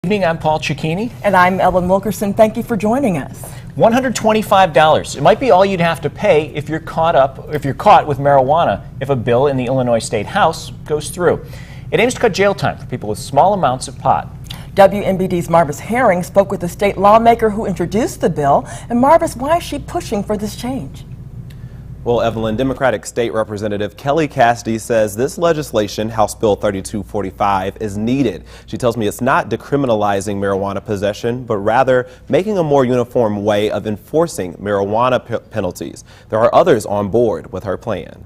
Good evening, I'm Paul Cicchini. And I'm Ellen Wilkerson. Thank you for joining us. $125. It might be all you'd have to pay if you're caught with marijuana if a bill in the Illinois State House goes through. It aims to cut jail time for people with small amounts of pot. WMBD's Marvis Herring spoke with the state lawmaker who introduced the bill. And Marvis, why is she pushing for this change? Well, Evelyn, Democratic State Representative Kelly Cassidy says this legislation, House Bill 3245, is needed. She tells me it's not decriminalizing marijuana possession, but rather making a more uniform way of enforcing marijuana penalties. There are others on board with her plan.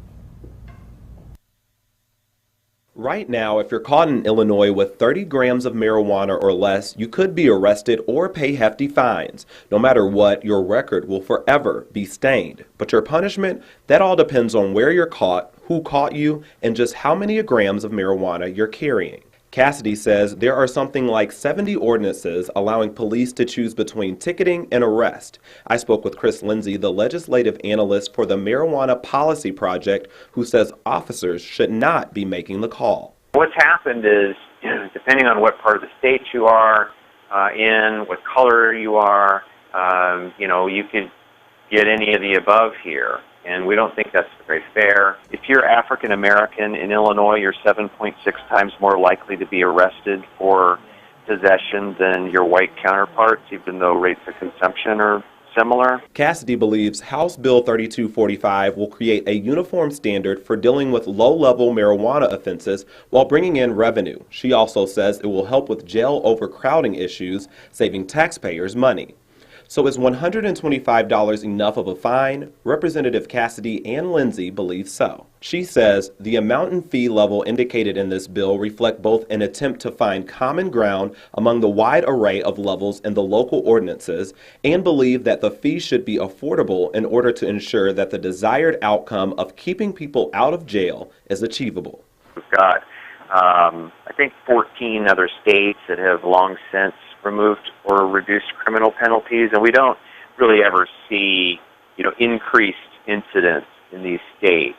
Right now, if you're caught in Illinois with 30 grams of marijuana or less, you could be arrested or pay hefty fines. No matter what, your record will forever be stained. But your punishment, that all depends on where you're caught, who caught you, and just how many grams of marijuana you're carrying. Cassidy says there are something like 70 ordinances allowing police to choose between ticketing and arrest. I spoke with Chris Lindsay, the legislative analyst for the Marijuana Policy Project, who says officers should not be making the call. What's happened is, depending on what part of the state you are in, what color you are, you could get any of the above here. And we don't think that's very fair. If you're African American in Illinois, you're 7.6 times more likely to be arrested for possession than your white counterparts, even though rates of consumption are similar. Cassidy believes House Bill 3245 will create a uniform standard for dealing with low-level marijuana offenses while bringing in revenue. She also says it will help with jail overcrowding issues, saving taxpayers money. So is $125 enough of a fine? Representative Cassidy and Lindsay believe so. She says the amount and fee level indicated in this bill reflect both an attempt to find common ground among the wide array of levels in the local ordinances and believe that the fee should be affordable in order to ensure that the desired outcome of keeping people out of jail is achievable. We've got, I think, 14 other states that have long since removed or reduced criminal penalties, and we don't really ever see, increased incidents in these states.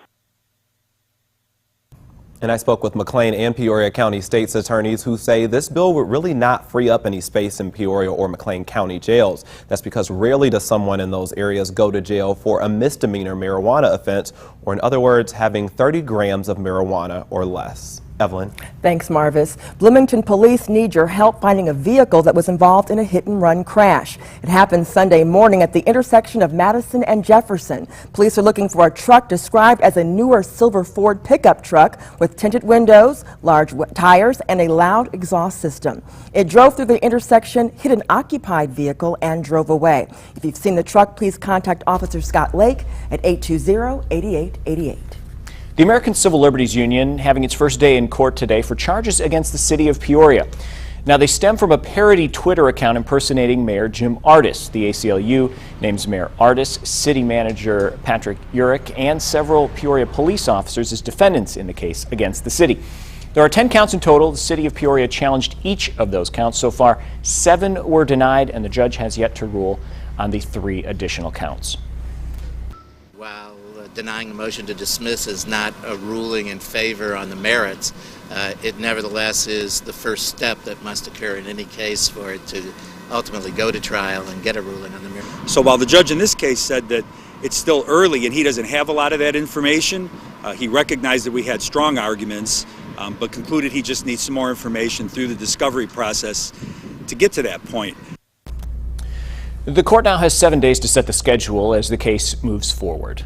And I spoke with McLean and Peoria County State's attorneys who say this bill would really not free up any space in Peoria or McLean County jails. That's because rarely does someone in those areas go to jail for a misdemeanor marijuana offense, or in other words, having 30 grams of marijuana or less. Evelyn. Thanks, Marvis. Bloomington police need your help finding a vehicle that was involved in a hit-and-run crash. It happened Sunday morning at the intersection of Madison and Jefferson. Police are looking for a truck described as a newer silver Ford pickup truck with tinted windows, large tires, and a loud exhaust system. It drove through the intersection, hit an occupied vehicle, and drove away. If you've seen the truck, please contact Officer Scott Lake at 820-8888. The American Civil Liberties Union having its first day in court today for charges against the city of Peoria. Now, they stem from a parody Twitter account impersonating Mayor Jim Ardis. The ACLU names Mayor Ardis, city manager Patrick Urich, and several Peoria police officers as defendants in the case against the city. There are 10 counts in total. The city of Peoria challenged each of those counts. So far, 7 were denied, and the judge has yet to rule on the 3 additional counts. While denying the motion to dismiss is not a ruling in favor on the merits, it nevertheless is the first step that must occur in any case for it to ultimately go to trial and get a ruling on the merits. So while the judge in this case said that it's still early and he doesn't have a lot of that information, he recognized that we had strong arguments, but concluded he just needs some more information through the discovery process to get to that point. The court now has 7 days to set the schedule as the case moves forward.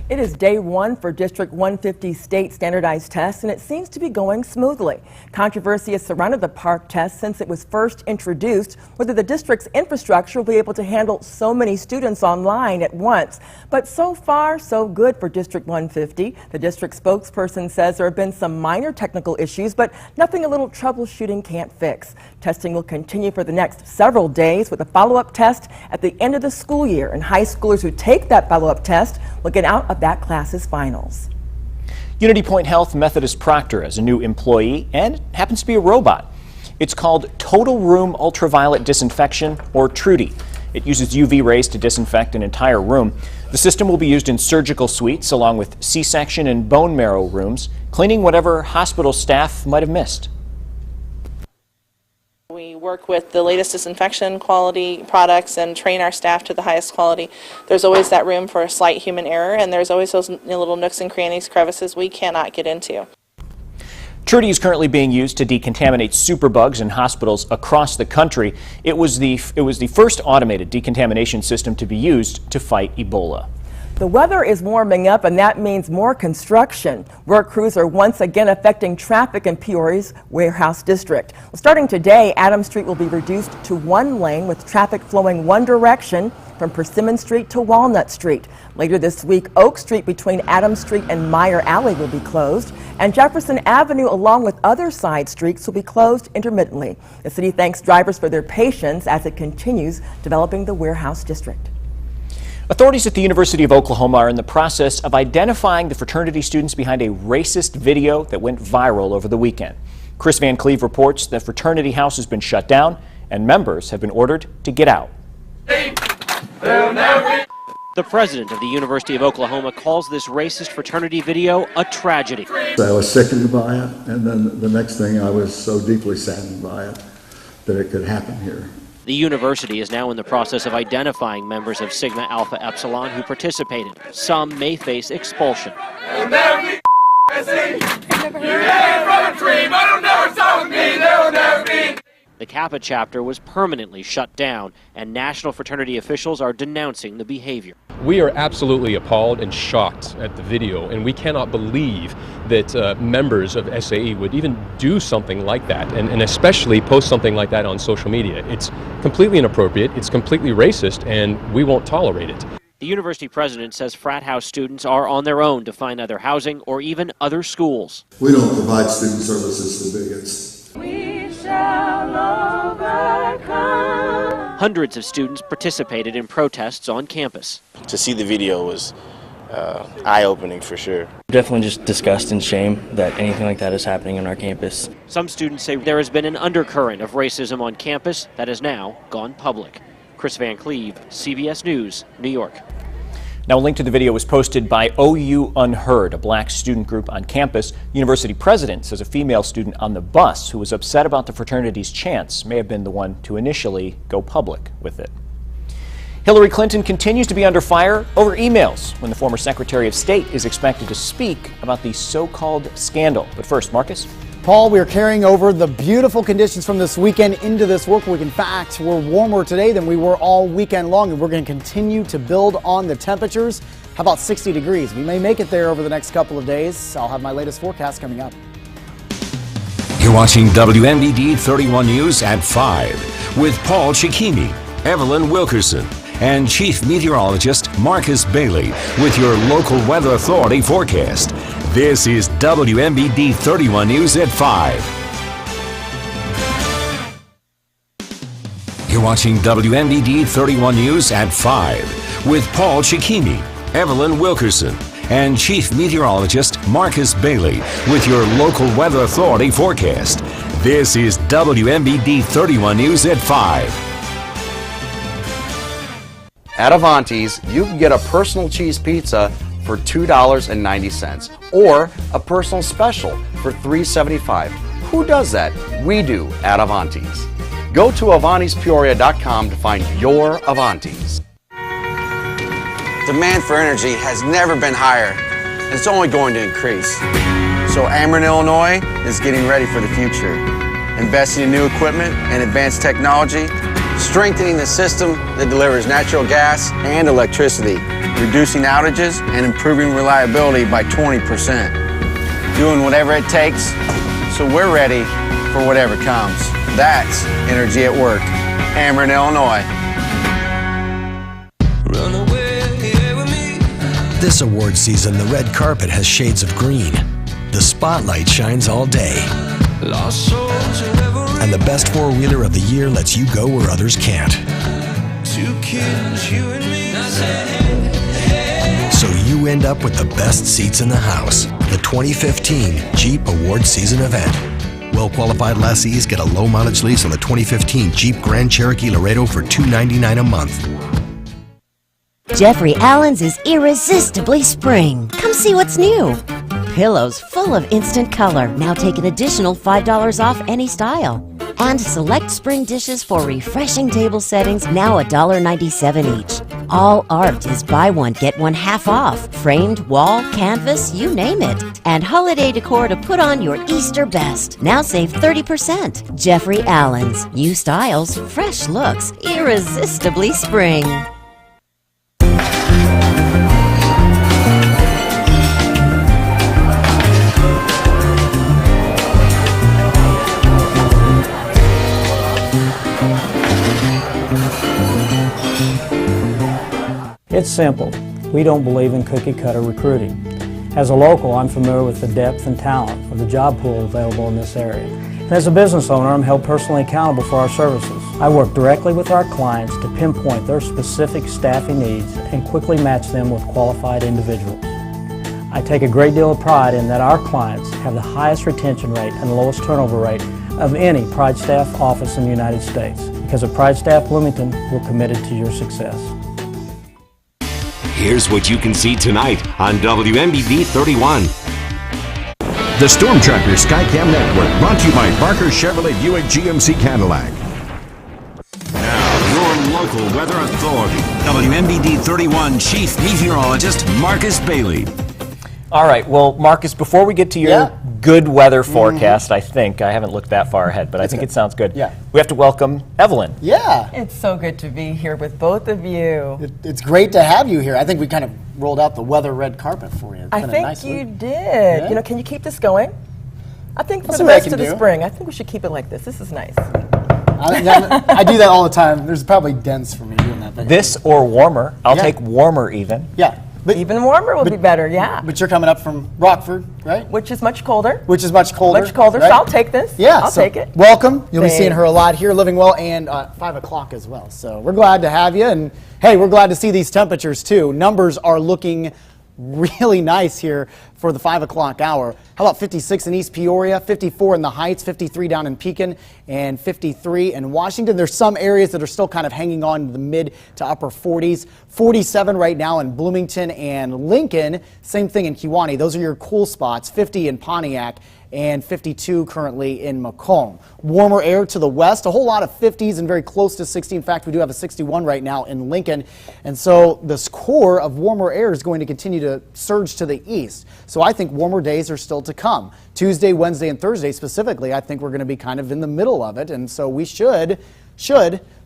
It is day 1 for District 150 state standardized tests, and it seems to be going smoothly. Controversy has surrounded the PARCC test since it was first introduced, whether the district's infrastructure will be able to handle so many students online at once. But so far, so good for District 150. The district spokesperson says there have been some minor technical issues, but nothing a little troubleshooting can't fix. Testing will continue for the next several days with a follow-up test at the end of the school year, and high schoolers who take that follow-up test will get out of that class's finals. Unity Point Health Methodist Proctor has a new employee and happens to be a robot. It's called Total Room Ultraviolet Disinfection, or TRUDI. It uses UV rays to disinfect an entire room. The system will be used in surgical suites along with C-section and bone marrow rooms, cleaning whatever hospital staff might have missed. We work with the latest disinfection quality products and train our staff to the highest quality, there's always that room for a slight human error, and there's always those little nooks and crannies, crevices we cannot get into. Trudy is currently being used to decontaminate superbugs in hospitals across the country. It was the first automated decontamination system to be used to fight Ebola. The weather is warming up, and that means more construction. Work crews are once again affecting traffic in Peoria's Warehouse District. Well, starting today, Adams Street will be reduced to one lane with traffic flowing one direction from Persimmon Street to Walnut Street. Later this week, Oak Street between Adams Street and Meyer Alley will be closed, and Jefferson Avenue along with other side streets will be closed intermittently. The city thanks drivers for their patience as it continues developing the Warehouse District. Authorities at the University of Oklahoma are in the process of identifying the fraternity students behind a racist video that went viral over the weekend. Chris Van Cleve reports the fraternity house has been shut down and members have been ordered to get out. The president of the University of Oklahoma calls this racist fraternity video a tragedy. I was sickened by it, and then the next thing, I was so deeply saddened by it that it could happen here. The university is now in the process of identifying members of Sigma Alpha Epsilon who participated. Some may face expulsion. The Kappa chapter was permanently shut down, and national fraternity officials are denouncing the behavior. We are absolutely appalled and shocked at the video, and we cannot believe that members of SAE would even do something like that, and especially post something like that on social media. It's completely inappropriate, it's completely racist, and we won't tolerate it. The university president says frat house students are on their own to find other housing or even other schools. We don't provide student services to bigots. We shall overcome. Hundreds of students participated in protests on campus. To see the video was eye-opening for sure. Definitely just disgust and shame that anything like that is happening on our campus. Some students say there has been an undercurrent of racism on campus that has now gone public. Chris Van Cleve, CBS News, New York. Now, a link to the video was posted by OU Unheard, a black student group on campus. University president says a female student on the bus who was upset about the fraternity's chants may have been the one to initially go public with it. Hillary Clinton continues to be under fire over emails when the former Secretary of State is expected to speak about the so-called scandal. But first, Marcus. Paul, we are carrying over the beautiful conditions from this weekend into this work week. In fact, we're warmer today than we were all weekend long, and we're going to continue to build on the temperatures. How about 60 degrees? We may make it there over the next couple of days. I'll have my latest forecast coming up. You're watching WMBD 31 News at 5 with Paul Chikimi, Evelyn Wilkerson, and Chief Meteorologist Marcus Bailey with your local weather authority forecast. This is WMBD 31 News at 5. You're watching WMBD 31 News at 5 with Paul Chikimi, Evelyn Wilkerson, and Chief Meteorologist Marcus Bailey with your local weather authority forecast. This is WMBD 31 News at 5. At Avanti's, you can get a personal cheese pizza for $2.90 or a personal special for $3.75. Who does that? We do at Avanti's. Go to Avanti'sPeoria.com to find your Avanti's. Demand for energy has never been higher, and it's only going to increase. So Ameren, Illinois is getting ready for the future, investing in new equipment and advanced technology, strengthening the system that delivers natural gas and electricity, reducing outages and improving reliability by 20%. Doing whatever it takes, so we're ready for whatever comes. That's energy at work. Ameren, Illinois. This award season, the red carpet has shades of green. The spotlight shines all day. And the best four-wheeler of the year lets you go where others can't. So you end up with the best seats in the house. The 2015 Jeep Award Season event. Well-qualified lessees get a low-mileage lease on the 2015 Jeep Grand Cherokee Laredo for $299 a month. Jeffrey Allen's is irresistibly spring. Come see what's new. Pillows full of instant color now take an additional $5 off any style. And select spring dishes for refreshing table settings, now $1.97 each. All art is buy one, get one half off. Framed, wall, canvas, you name it. And holiday decor to put on your Easter best. Now save 30%. Jeffrey Allen's. New styles, fresh looks, irresistibly spring. It's simple. We don't believe in cookie-cutter recruiting. As a local, I'm familiar with the depth and talent of the job pool available in this area. And as a business owner, I'm held personally accountable for our services. I work directly with our clients to pinpoint their specific staffing needs and quickly match them with qualified individuals. I take a great deal of pride in that our clients have the highest retention rate and lowest turnover rate of any Pride Staff office in the United States. Because of Pride Staff Bloomington, we're committed to your success. Here's what you can see tonight on WMBD 31. The Storm Tracker Skycam Network, brought to you by Barker Chevrolet Buick GMC Cadillac. Now, your local weather authority, WMBD 31 Chief Meteorologist Marcus Bailey. All right, well, Marcus, before we get to your good weather forecast, I haven't looked that far ahead, but I think it sounds good. Yeah. We have to welcome Evelyn. Yeah. It's so good to be here with both of you. It's great to have you here. I think we kind of rolled out the weather red carpet for you. It's I been a think nice you week. did. Yeah. You know, can you keep this going? I think for I'll the see what I rest can of the do. spring, I think we should keep it like this. This is nice. I do that all the time. There's probably dents for me doing that. This or warmer. I'll take warmer even. Yeah. But, even warmer will be better, yeah. But you're coming up from Rockford, right? Which is much colder. Which is much colder. Much colder, right? so I'll take this. Yeah, I'll so take it. Welcome. You'll be seeing Thanks. her a lot here, Living Well, and 5 o'clock as well. So we're glad to have you. And hey, we're glad to see these temperatures too. Numbers are looking really nice here for the 5 o'clock hour. How about 56 in East Peoria, 54 in the Heights, 53 down in Pekin, and 53 in Washington. There's some areas that are still kind of hanging on to the mid to upper 40s. 47 right now in Bloomington and Lincoln. Same thing in Kewanee. Those are your cool spots. 50 in Pontiac and 52 currently in Macomb. Warmer air to the west, a whole lot of 50s and very close to 60. In fact, we do have a 61 right now in Lincoln. And so this core of warmer air is going to continue to surge to the east. So I think warmer days are still to come. Tuesday, Wednesday, and Thursday specifically, I think we're going to be kind of in the middle of it. And so we should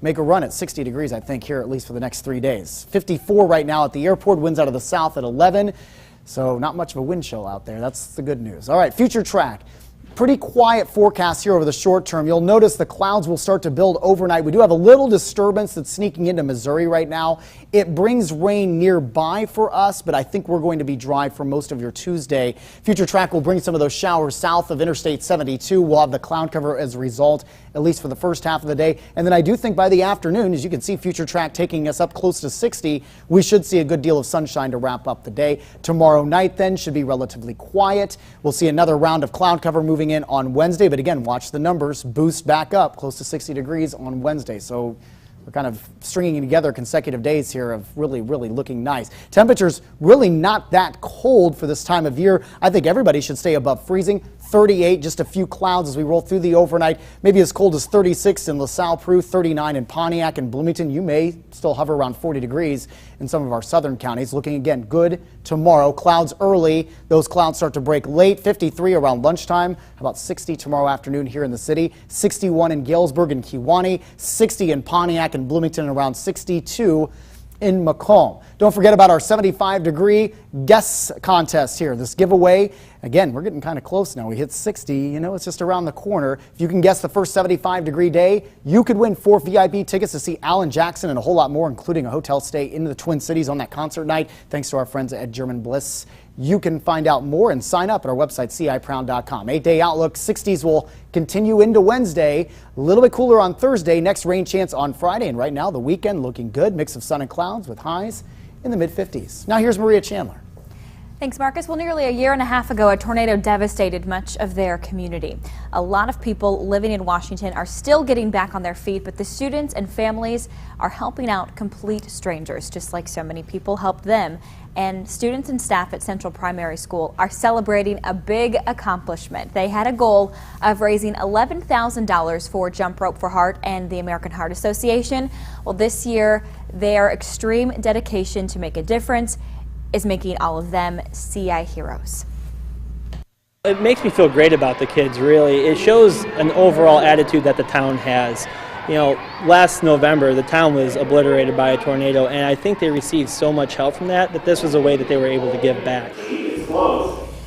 make a run at 60 degrees, I think, here at least for the next 3 days. 54 right now at the airport, winds out of the south at 11. So not much of a wind chill out there. That's the good news. All right, future track. Pretty quiet forecast here over the short term. You'll notice the clouds will start to build overnight. We do have a little disturbance that's sneaking into Missouri right now. It brings rain nearby for us, but I think we're going to be dry for most of your Tuesday. Future track will bring some of those showers south of Interstate 72. We'll have the cloud cover as a result, at least for the first half of the day. And then I do think by the afternoon, as you can see, future track taking us up close to 60, we should see a good deal of sunshine to wrap up the day. Tomorrow night then should be relatively quiet. We'll see another round of cloud cover moving in on Wednesday, but again, watch the numbers boost back up close to 60 degrees on Wednesday. So we're kind of stringing together consecutive days here of really, really looking nice. Temperatures really not that cold for this time of year. I think everybody should stay above freezing. 38, just a few clouds as we roll through the overnight. Maybe as cold as 36 in LaSalle, Peru, 39 in Pontiac and Bloomington. You may still hover around 40 degrees in some of our southern counties. Looking again good tomorrow. Clouds early. Those clouds start to break late. 53 around lunchtime. How about 60 tomorrow afternoon here in the city? 61 in Galesburg and Kewanee. 60 in Pontiac and Bloomington, and around 62 in Macomb. Don't forget about our 75-degree guess contest here. This giveaway, again, we're getting kind of close now. We hit 60, you know, it's just around the corner. If you can guess the first 75-degree day, you could win 4 VIP tickets to see Alan Jackson and a whole lot more, including a hotel stay in the Twin Cities on that concert night, thanks to our friends at German Bliss. You can find out more and sign up at our website, cipround.com. 8-day outlook, 60s will continue into Wednesday. A little bit cooler on Thursday. Next rain chance on Friday. And right now, the weekend looking good. Mix of sun and clouds with highs in the mid-50s. Now here's Maria Chandler. Thanks, Marcus. Well, nearly a year and a half ago, a tornado devastated much of their community. A lot of people living in Washington are still getting back on their feet, but the students and families are helping out complete strangers, just like so many people helped them. And students and staff at Central Primary School are celebrating a big accomplishment. They had a goal of raising $11,000 for Jump Rope for Heart and the American Heart Association. Well, this year, their extreme dedication to make a difference is making all of them CI heroes. It makes me feel great about the kids, really. It shows an overall attitude that the town has. You know, last November, the town was obliterated by a tornado, and I think they received so much help from that this was a way that they were able to give back.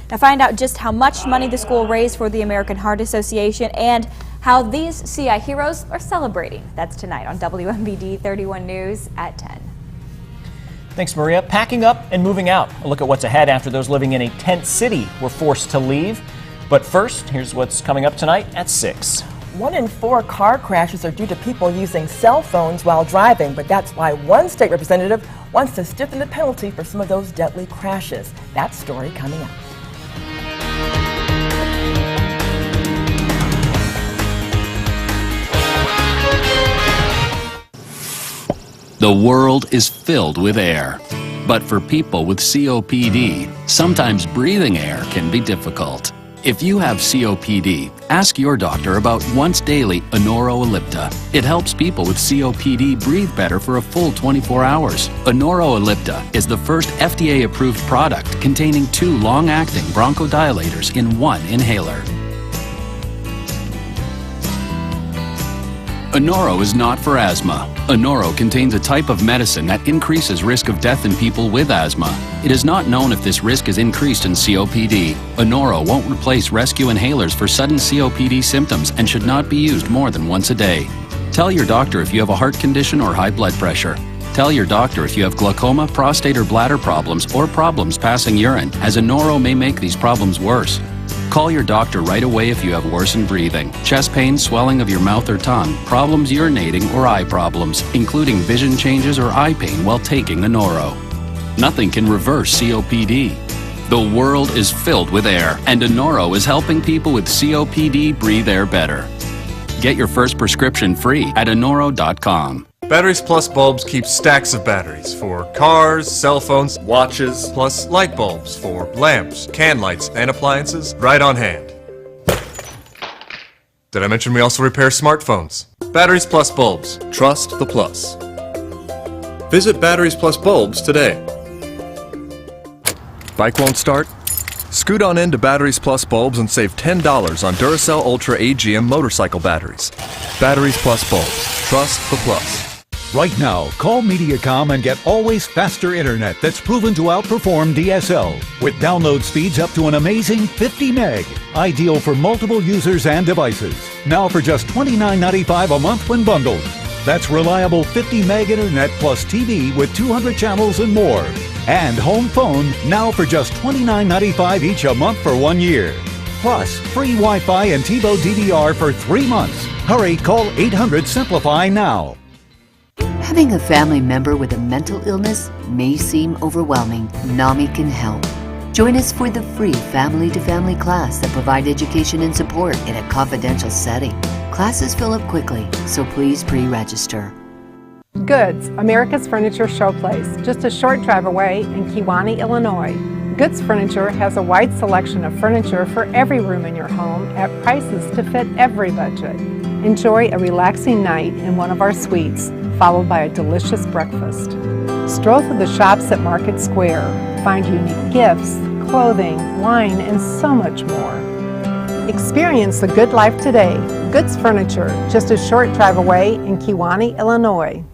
Now find out just how much money the school raised for the American Heart Association and how these CI heroes are celebrating. That's tonight on WMBD 31 News at 10. Thanks, Maria. Packing up and moving out. A look at what's ahead after those living in a tent city were forced to leave. But first, here's what's coming up tonight at 6. 1 in 4 car crashes are due to people using cell phones while driving, but that's why one state representative wants to stiffen the penalty for some of those deadly crashes. That story coming up. The world is filled with air. But for people with COPD, sometimes breathing air can be difficult. If you have COPD, ask your doctor about once daily Anoro Ellipta. It helps people with COPD breathe better for a full 24 hours. Anoro Ellipta is the first FDA-approved product containing 2 long-acting bronchodilators in 1 inhaler. Anoro is not for asthma. Anoro contains a type of medicine that increases risk of death in people with asthma. It is not known if this risk is increased in COPD. Anoro won't replace rescue inhalers for sudden COPD symptoms and should not be used more than once a day. Tell your doctor if you have a heart condition or high blood pressure. Tell your doctor if you have glaucoma, prostate or bladder problems, or problems passing urine, as Anoro may make these problems worse. Call your doctor right away if you have worsened breathing, chest pain, swelling of your mouth or tongue, problems urinating, or eye problems, including vision changes or eye pain while taking Anoro. Nothing can reverse COPD. The world is filled with air, and Anoro is helping people with COPD breathe air better. Get your first prescription free at Anoro.com. Batteries Plus bulbs keep stacks of batteries for cars, cell phones, watches, plus light bulbs for lamps, can lights, and appliances right on hand. Did I mention we also repair smartphones? Batteries Plus bulbs. Trust the plus. Visit Batteries Plus bulbs today. Bike won't start? Scoot on into Batteries Plus bulbs and save $10 on Duracell Ultra AGM motorcycle batteries. Batteries Plus bulbs. Trust the plus. Right now, call Mediacom and get always faster internet that's proven to outperform DSL, with download speeds up to an amazing 50 meg. Ideal for multiple users and devices. Now for just $29.95 a month when bundled. That's reliable 50 meg internet plus TV with 200 channels and more. And home phone now for just $29.95 each a month for 1 year. Plus, free Wi-Fi and TiVo DVR for 3 months. Hurry, call 800-SIMPLIFY now. Having a family member with a mental illness may seem overwhelming. NAMI can help. Join us for the free family-to-family class that provides education and support in a confidential setting. Classes fill up quickly, so please pre-register. Goods, America's Furniture Showplace, just a short drive away in Kewanee, Illinois. Goods Furniture has a wide selection of furniture for every room in your home at prices to fit every budget. Enjoy a relaxing night in one of our suites, followed by a delicious breakfast. Stroll through the shops at Market Square. Find unique gifts, clothing, wine, and so much more. Experience the good life today. Goods Furniture, just a short drive away in Kewanee, Illinois.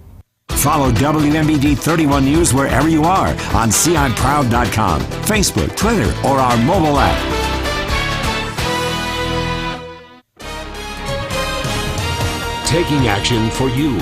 Follow WMBD 31 News wherever you are on CIProud.com, Facebook, Twitter, or our mobile app. Taking action for you.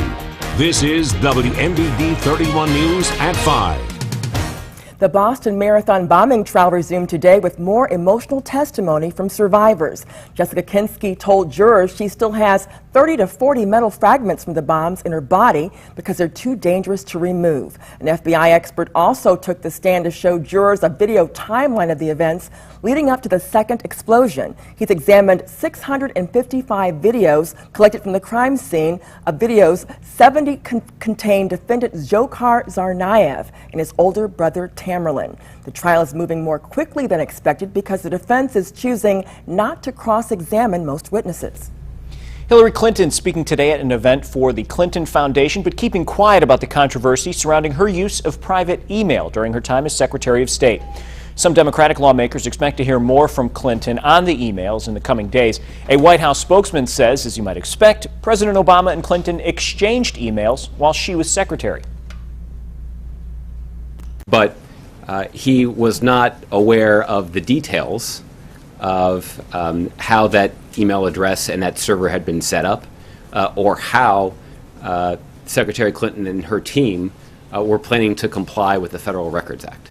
This is WMBD 31 News at 5. The Boston Marathon bombing trial resumed today with more emotional testimony from survivors. Jessica Kinsky told jurors she still has 30 to 40 metal fragments from the bombs in her body because they're too dangerous to remove. An FBI expert also took the stand to show jurors a video timeline of the events leading up to the second explosion. He's examined 655 videos collected from the crime scene. Of videos, 70 contain defendant Dzhokhar Tsarnaev and his older brother Tamerlan. The trial is moving more quickly than expected because the defense is choosing not to cross-examine most witnesses. Hillary Clinton speaking today at an event for the Clinton Foundation, but keeping quiet about the controversy surrounding her use of private email during her time as Secretary of State. Some Democratic lawmakers expect to hear more from Clinton on the emails in the coming days. A White House spokesman says, as you might expect, President Obama and Clinton exchanged emails while she was secretary. But he was not aware of the details of how that email address and that server had been set up, or how Secretary Clinton and her team were planning to comply with the Federal Records Act.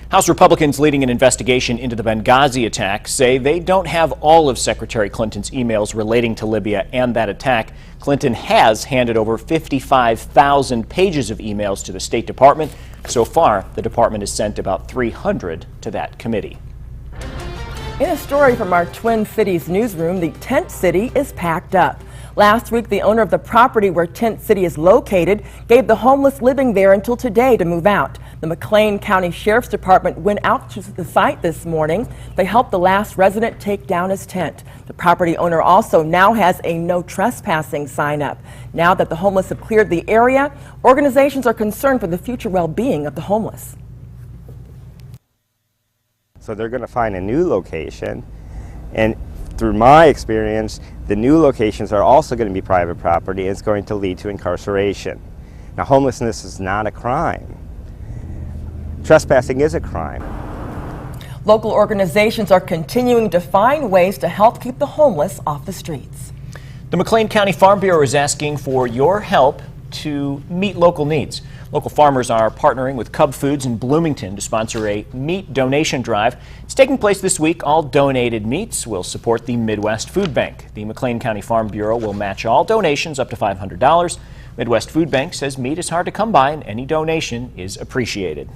House Republicans leading an investigation into the Benghazi attack say they don't have all of Secretary Clinton's emails relating to Libya and that attack. Clinton has handed over 55,000 pages of emails to the State Department. So far, the department has sent about 300 to that committee. In a story from our Twin Cities newsroom, the tent city is packed up. Last week, the owner of the property where Tent City is located gave the homeless living there until today to move out. The McLean County Sheriff's Department went out to the site this morning. They helped the last resident take down his tent. The property owner also now has a no trespassing sign up. Now that the homeless have cleared the area, organizations are concerned for the future well-being of the homeless. So they're going to find a new location, and through my experience, the new locations are also going to be private property, and it's going to lead to incarceration. Now, homelessness is not a crime. Trespassing is a crime. Local organizations are continuing to find ways to help keep the homeless off the streets. The McLean County Farm Bureau is asking for your help to meet local needs. Local farmers are partnering with Cub Foods in Bloomington to sponsor a meat donation drive. It's taking place this week. All donated meats will support the Midwest Food Bank. The McLean County Farm Bureau will match all donations up to $500. Midwest Food Bank says meat is hard to come by and any donation is appreciated.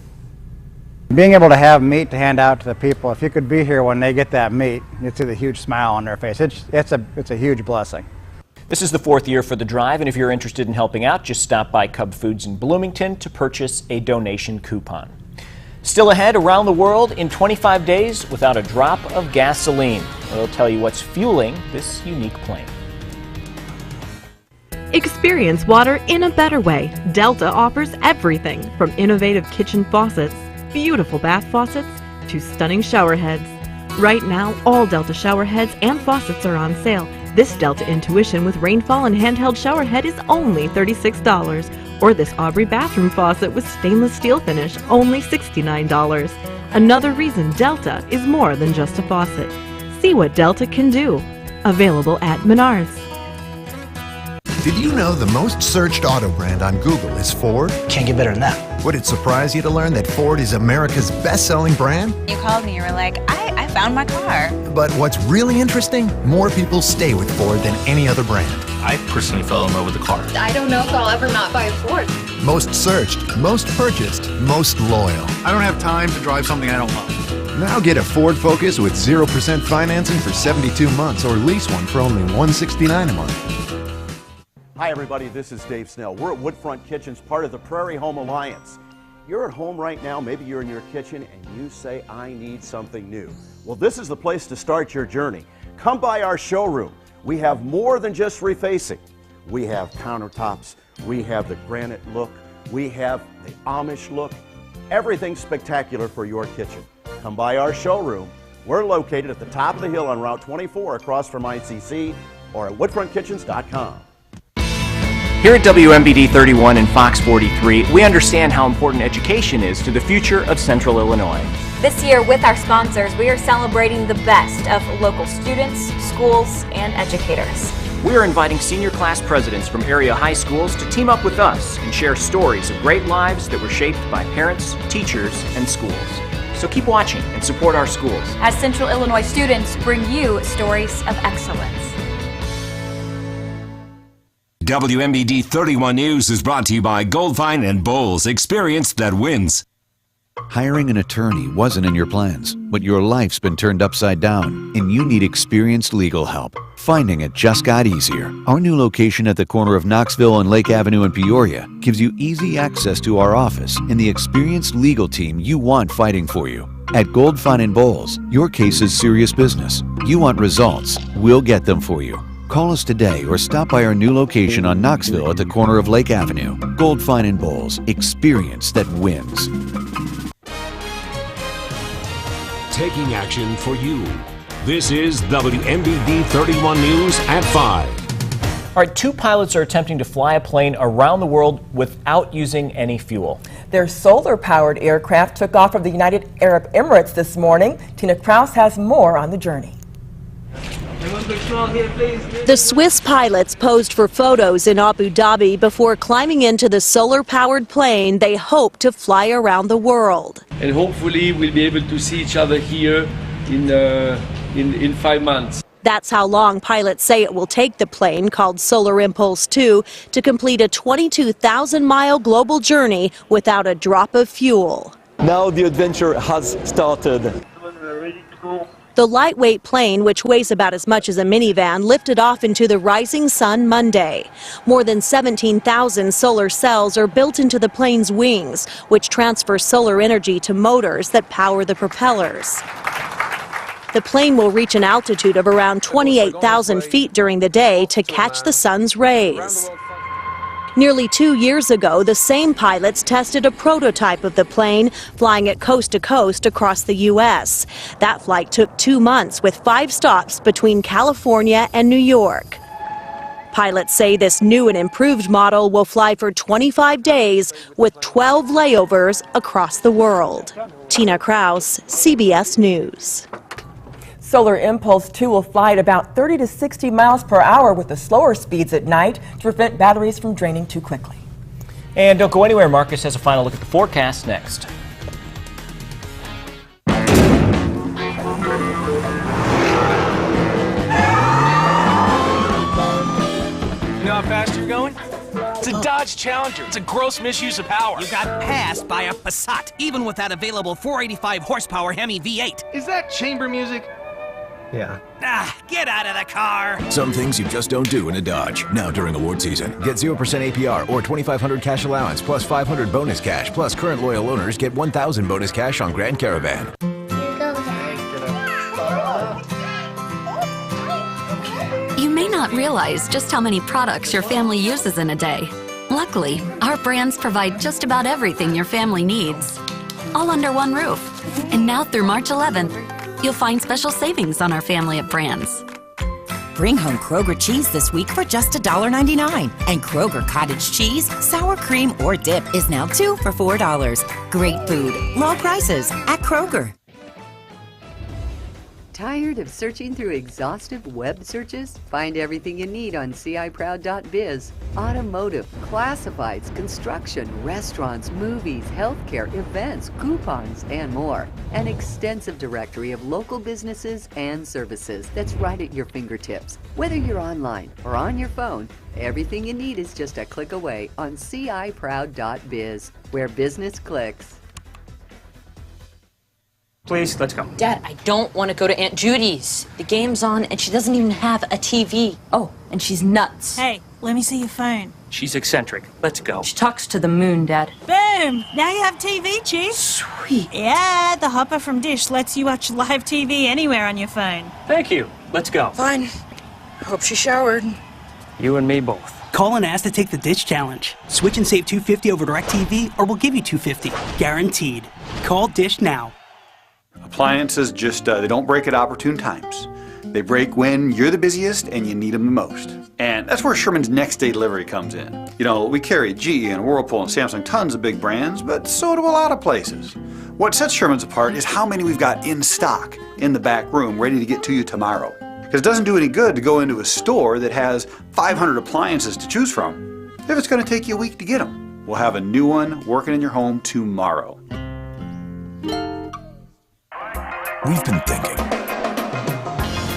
Being able to have meat to hand out to the people, if you could be here when they get that meat, you'd see the huge smile on their face. It's a huge blessing. This is the fourth year for the drive, and if you're interested in helping out, just stop by Cub Foods in Bloomington to purchase a donation coupon. Still ahead, around the world in 25 days without a drop of gasoline. We'll tell you what's fueling this unique plane. Experience water in a better way. Delta offers everything from innovative kitchen faucets, beautiful bath faucets, to stunning shower heads. Right now, all Delta shower heads and faucets are on sale. This Delta Intuition with rainfall and handheld shower head is only $36. Or this Aubrey bathroom faucet with stainless steel finish, only $69. Another reason Delta is more than just a faucet. See what Delta can do. Available at Menards. Did you know the most searched auto brand on Google is Ford? Can't get better than that. Would it surprise you to learn that Ford is America's best-selling brand? You called me, you were like, I found my car. But what's really interesting, more people stay with Ford than any other brand. I personally fell in love with the car. I don't know if I'll ever not buy a Ford. Most searched, most purchased, most loyal. I don't have time to drive something I don't love. Now get a Ford Focus with 0% financing for 72 months or lease one for only $169 a month. Hi everybody, this is Dave Snell. We're at Woodfront Kitchens, part of the Prairie Home Alliance. You're at home right now, maybe you're in your kitchen and you say, I need something new. Well, this is the place to start your journey. Come by our showroom. We have more than just refacing. We have countertops, we have the granite look, we have the Amish look, everything spectacular for your kitchen. Come by our showroom. We're located at the top of the hill on Route 24 across from ICC or at woodfrontkitchens.com. Here at WMBD 31 and Fox 43, we understand how important education is to the future of Central Illinois. This year, with our sponsors, we are celebrating the best of local students, schools, and educators. We are inviting senior class presidents from area high schools to team up with us and share stories of great lives that were shaped by parents, teachers, and schools. So keep watching and support our schools as Central Illinois students bring you stories of excellence. WMBD 31 News is brought to you by Goldfine and Bowles. Experience that wins. Hiring an attorney wasn't in your plans, but your life's been turned upside down, and you need experienced legal help. Finding it just got easier. Our new location at the corner of Knoxville and Lake Avenue in Peoria gives you easy access to our office and the experienced legal team you want fighting for you. At Goldfine and Bowles, your case is serious business. You want results, we'll get them for you. Call us today or stop by our new location on Knoxville at the corner of Lake Avenue. Goldfine and Bowles, experience that wins. Taking action for you. This is WMBD 31 News at 5. All right, 2 pilots are attempting to fly a plane around the world without using any fuel. Their solar-powered aircraft took off from the United Arab Emirates this morning. Tina Kraus has more on the journey. The Swiss pilots posed for photos in Abu Dhabi before climbing into the solar-powered plane they hope to fly around the world. And hopefully we'll be able to see each other here in 5 months. That's how long pilots say it will take the plane, called Solar Impulse 2, to complete a 22,000-mile global journey without a drop of fuel. Now the adventure has started. The lightweight plane, which weighs about as much as a minivan, lifted off into the rising sun Monday. More than 17,000 solar cells are built into the plane's wings, which transfer solar energy to motors that power the propellers. The plane will reach an altitude of around 28,000 feet during the day to catch the sun's rays. Nearly 2 years ago, the same pilots tested a prototype of the plane, flying it coast to coast across the U.S. That flight took 2 months with 5 stops between California and New York. Pilots say this new and improved model will fly for 25 days with 12 layovers across the world. Tina Kraus, CBS News. Solar Impulse 2 will fly at about 30 to 60 miles per hour with the slower speeds at night to prevent batteries from draining too quickly. And don't go anywhere. Marcus has a final look at the forecast next. You know how fast you're going? It's a Dodge Challenger. It's a gross misuse of power. You got passed by a Passat, even with that available 485 horsepower Hemi V8. Is that chamber music? Yeah. Ah, get out of the car. Some things you just don't do in a Dodge. Now during award season, get 0% APR or $2,500 cash allowance plus $500 bonus cash. Plus current loyal owners get $1,000 bonus cash on Grand Caravan. You may not realize just how many products your family uses in a day. Luckily, our brands provide just about everything your family needs, all under one roof. And now through March 11th, you'll find special savings on our family of brands. Bring home Kroger cheese this week for just $1.99. And Kroger cottage cheese, sour cream, or dip is now 2 for $4. Great food, low prices at Kroger. Tired of searching through exhaustive web searches? Find everything you need on ciproud.biz. Automotive, classifieds, construction, restaurants, movies, healthcare, events, coupons, and more. An extensive directory of local businesses and services that's right at your fingertips. Whether you're online or on your phone, everything you need is just a click away on ciproud.biz, where business clicks. Please, let's go. Dad, I don't want to go to Aunt Judy's. The game's on and she doesn't even have a TV. Oh, and she's nuts. Hey, let me see your phone. She's eccentric. Let's go. She talks to the moon, Dad. Boom! Now you have TV, Chief. Sweet. Yeah, the Hopper from Dish lets you watch live TV anywhere on your phone. Thank you. Let's go. Fine. Hope she showered. You and me both. Call and ask to take the Dish Challenge. Switch and save $250 over DirecTV, or we'll give you $250. Guaranteed. Call Dish now. Appliances just, they don't break at opportune times. They break when you're the busiest and you need them the most. And that's where Sherman's next day delivery comes in. You know, we carry GE and Whirlpool and Samsung, tons of big brands, but so do a lot of places. What sets Sherman's apart is how many we've got in stock in the back room ready to get to you tomorrow. Because it doesn't do any good to go into a store that has 500 appliances to choose from if it's going to take you a week to get them. We'll have a new one working in your home tomorrow. We've been thinking.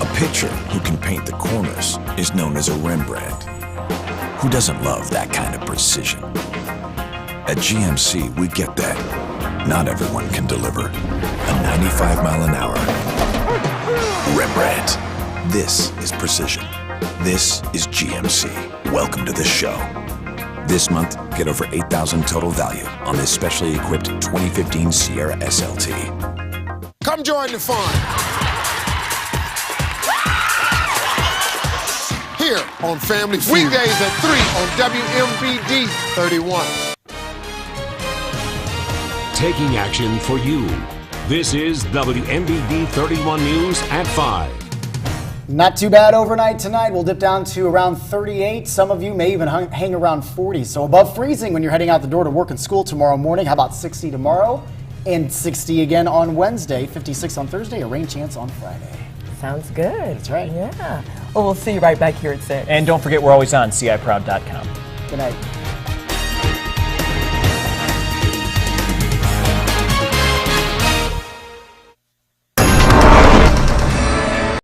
A pitcher who can paint the corners is known as a Rembrandt. Who doesn't love that kind of precision? At GMC, we get that. Not everyone can deliver a 95-mile-an-hour Rembrandt. This is precision. This is GMC. Welcome to the show. This month, get over $8,000 total value on this specially equipped 2015 Sierra SLT. Come join the fun. Here on Family Feud. Weekdays at 3 on WMBD 31. Taking action for you. This is WMBD 31 News at 5. Not too bad overnight tonight. We'll dip down to around 38. Some of you may even hang around 40. So above freezing when you're heading out the door to work and school tomorrow morning. How about 60 tomorrow? And 60 again on Wednesday. 56 on Thursday. A rain chance on Friday. Sounds good. That's right. Yeah. Well, we'll see you right back here at 6. And don't forget, we're always on CIProud.com. Good night.